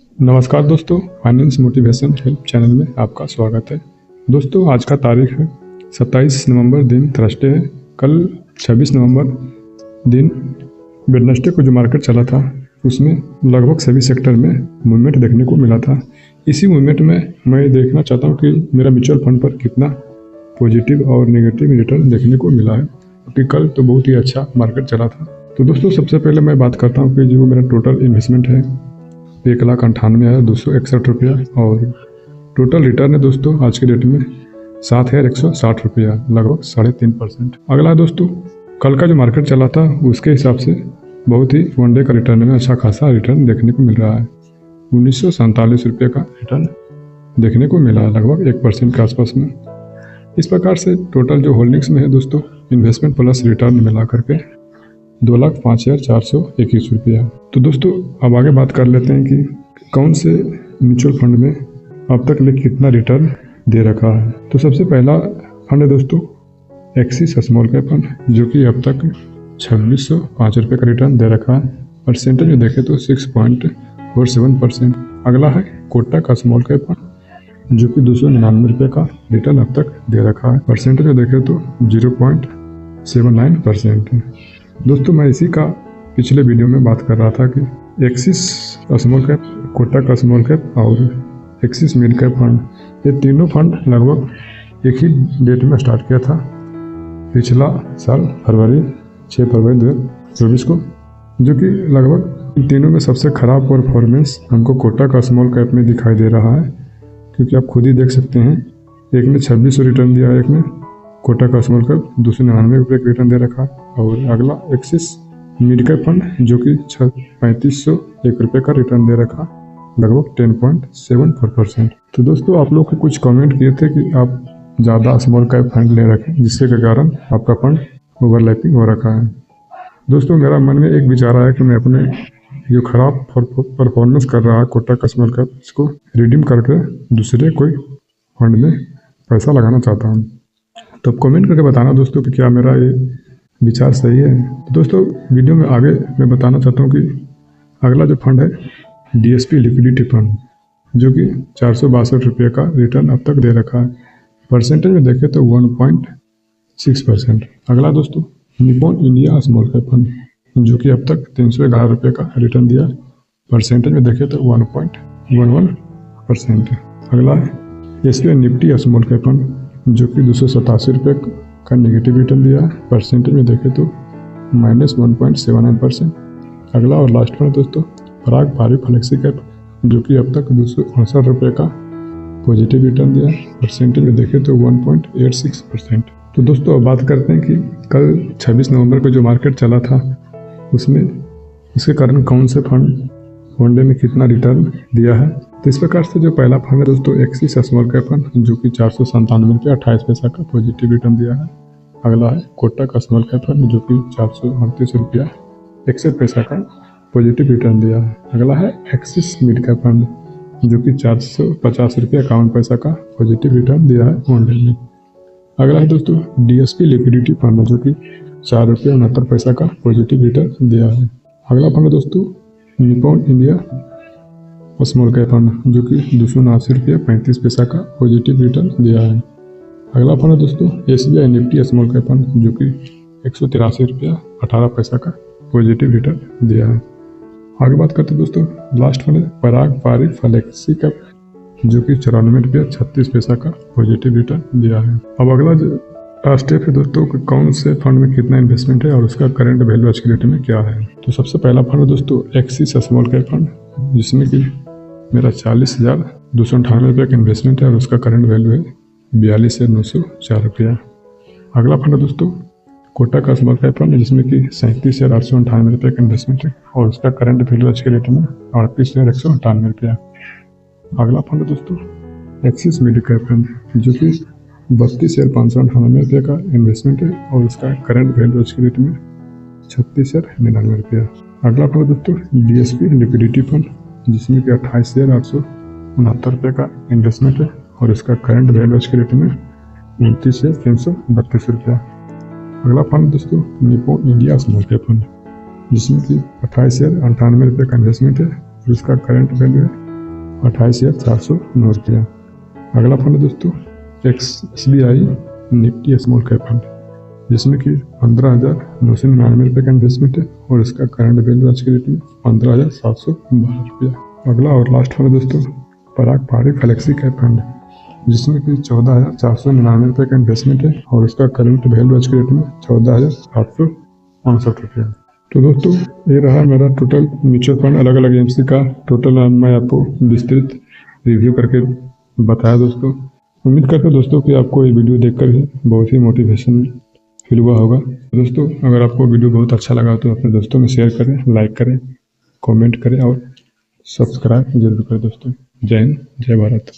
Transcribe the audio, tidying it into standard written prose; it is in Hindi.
नमस्कार दोस्तों, फाइनेंस मोटिवेशन हेल्प चैनल में आपका स्वागत है। दोस्तों, आज का तारीख है 27 नवंबर, दिन थर्सडे है। कल 26 नवंबर दिन वेडनेसडे को जो मार्केट चला था उसमें लगभग सभी सेक्टर में मूवमेंट देखने को मिला था। इसी मूवमेंट में मैं देखना चाहता हूं कि मेरा म्यूचुअल फंड पर कितना पॉजिटिव और नेगेटिव रिटर्न देखने को मिला है, क्योंकि कल तो बहुत ही अच्छा मार्केट चला था। तो दोस्तों, सबसे पहले मैं बात करता हूँ कि जो मेरा टोटल इन्वेस्टमेंट है 1,98,261 रुपया और टोटल रिटर्न है दोस्तों आज के डेट में 7,160 रुपया, लगभग 3.5%। अगला है दोस्तों, कल का जो मार्केट चला था उसके हिसाब से बहुत ही वनडे का रिटर्न में अच्छा खासा रिटर्न देखने को मिल रहा है। 1947 रुपये का रिटर्न देखने को मिला है, लगभग 1% के आसपास में। इस प्रकार से टोटल जो होल्डिंग्स में है दोस्तों, इन्वेस्टमेंट प्लस रिटर्न मिला करके 2,05,421 रुपया। तो दोस्तों, अब आगे बात कर लेते हैं कि कौन से म्यूचुअल फंड में अब तक ले कितना रिटर्न दे रखा है। तो सबसे पहला फंड है दोस्तों एक्सिस स्मॉल कैप फंड, जो कि अब तक 2,605 रुपये का रिटर्न दे रखा है। परसेंटेज में देखें तो 6.47%। अगला है कोटक का स्मॉल कैप फंड, जो कि 299 रुपये का रिटर्न अब तक दे रखा है। परसेंटेज में देखें तो 0.79% है। दोस्तों, मैं इसी का पिछले वीडियो में बात कर रहा था कि एक्सिस स्मॉल कैप, कोटक का स्मॉल कैप और एक्सिस मिड कैप फंड, ये तीनों फंड लगभग एक ही डेट में स्टार्ट किया था, पिछला साल 6 फरवरी 2024 को, जो कि लगभग इन तीनों में सबसे खराब परफॉर्मेंस हमको कोटक का स्मॉल कैप में दिखाई दे रहा है, क्योंकि आप खुद ही देख सकते हैं, एक ने 2600 रिटर्न दिया, एक ने कोटक का स्मॉल कैप 299 रुपये का रिटर्न दे रखा। और अगला एक्सिस मिड कैप फंड, जो कि 3501 रुपये का रिटर्न दे रखा, लगभग 10.74%। तो दोस्तों, आप लोग कुछ कमेंट किए थे कि आप ज़्यादा स्मॉल कैप फंड ले रखें, जिससे के कारण आपका फंड ओवरलैपिंग हो रखा है। दोस्तों, मेरा मन में एक विचार आया कि मैं अपने जो खराब परफॉर्मेंस कर रहा है कोटक का स्मॉल कैप, इसको रिडीम करके दूसरे कोई फंड में पैसा लगाना चाहता हूँ। तो कमेंट करके बताना दोस्तों कि क्या मेरा ये विचार सही है। तो दोस्तों, वीडियो में आगे मैं बताना चाहता हूँ कि अगला जो फंड है DSP लिक्विडिटी फंड, जो कि 462 रुपये का रिटर्न अब तक दे रखा है। परसेंटेज में देखें तो 1.6%। अगला दोस्तों Nippon India small cap fund, जो कि अब तक 311 रुपये का रिटर्न दिया। परसेंटेज में देखें तो 1.11%। अगला है SBI Nifty small cap fund, जो कि 287 रुपये का नेगेटिव रिटर्न दिया है। परसेंटेज में देखें तो -1.79%। अगला और लास्ट फंड दोस्तों पराग पारी फ्लेक्सी कैप, जो कि अब तक 268 रुपये का पॉजिटिव रिटर्न दिया है। परसेंटेज में देखें तो 1.86%। तो दोस्तों, अब बात करते हैं कि कल 26 नवंबर को जो मार्केट चला था उसमें उसके कारण कौन से फंड वनडे में कितना रिटर्न दिया है। तो इस प्रकार से जो पहला फंड है दोस्तों एक्सिस स्मॉल कैप फंड, जो कि 497 रुपये 28 पैसा का पॉजिटिव रिटर्न दिया है। अगला है कोटक का स्मॉल कैप फंड, जो कि 438 रुपया 61 पैसा का पॉजिटिव रिटर्न दिया है। अगला है एक्सिस मिड कैप फंड, जो कि 450 रुपया 51 पैसा का पॉजिटिव रिटर्न दिया है वनडे में। अगला है दोस्तों DSP लिक्विडिटी फंड, जो कि 4 रुपये 69 पैसा का पॉजिटिव रिटर्न दिया है। अगला फंड है दोस्तों Nippon India small cap fund, जो कि 279 रुपये 35 पैसा का पॉजिटिव रिटर्न दिया है। अगला फंड है दोस्तों SBI Nifty small cap fund, जो कि 183 रुपया 18 पैसा का पॉजिटिव रिटर्न दिया है। आगे बात करते हैं दोस्तों, लास्ट फंड है पराग पारी फ्लेक्सी कैप, जो कि 94 रुपया 36 पैसा का पॉजिटिव रिटर्न दिया है। अब अगला स्टेप है दोस्तों कि कौन से फंड में कितना इन्वेस्टमेंट है और उसका करंट वैल्यू आज के डेट में क्या है। तो सबसे पहला फंड है दोस्तों एक्सिस स्मॉल कैप फंड, जिसमें कि मेरा 40,298 रुपये का इन्वेस्टमेंट है और उसका करंट वैल्यू है 42,904 रुपया। अगला फंड है दोस्तों कोटक का स्मॉल कैप फंड, जिसमें कि 37,898 रुपये का इन्वेस्टमेंट है और उसका करंट वैल्यू आज के डेट में 38,198 रुपया। अगला फंड है दोस्तों एक्सिस मिड कैप फंड, जो कि 32,598 रुपये का इन्वेस्टमेंट है और उसका करंट वैल्यू आज के डेट में 36,99 रुपया। अगला फंड दोस्तों DSP लिक्विडिटी फंड, जिसमें कि 28,869 रुपये का इन्वेस्टमेंट है और इसका करंट वैल्यू आज के डेट में 29,332 रुपया। अगला फंड दोस्तों Nippon India small cap fund, जिसमें कि 28,098 रुपये का इन्वेस्टमेंट है और उसका करंट वैल्यू है 28,409 रुपया। अगला फंड है दोस्तों SBI Nifty small cap fund, जिसमें कि 15,999 रुपये का इन्वेस्टमेंट है और इसका करंट वैल्यू आज के डेट में 15,712 रुपया। अगला और लास्ट फंड है दोस्तों पराग पारी फ्लेक्सी कैप फंड, जिसमें कि 14,499 रुपये का इन्वेस्टमेंट है और उसका करंट वैल्यू आज के डेट में 14,765 रुपया। तो दोस्तों ये रहा मेरा टोटल म्यूचुअल फंड अलग अलग एजेंसी का टोटल मैं आपको विस्तृत रिव्यू करके बताया दोस्तों। उम्मीद करते हैं दोस्तों कि आपको ये वीडियो देखकर ही बहुत ही मोटिवेशन फील हुआ होगा। दोस्तों अगर आपको वीडियो बहुत अच्छा लगा तो अपने दोस्तों में शेयर करें, लाइक करें, कमेंट करें और सब्सक्राइब जरूर करें दोस्तों। जय हिंद, जय भारत।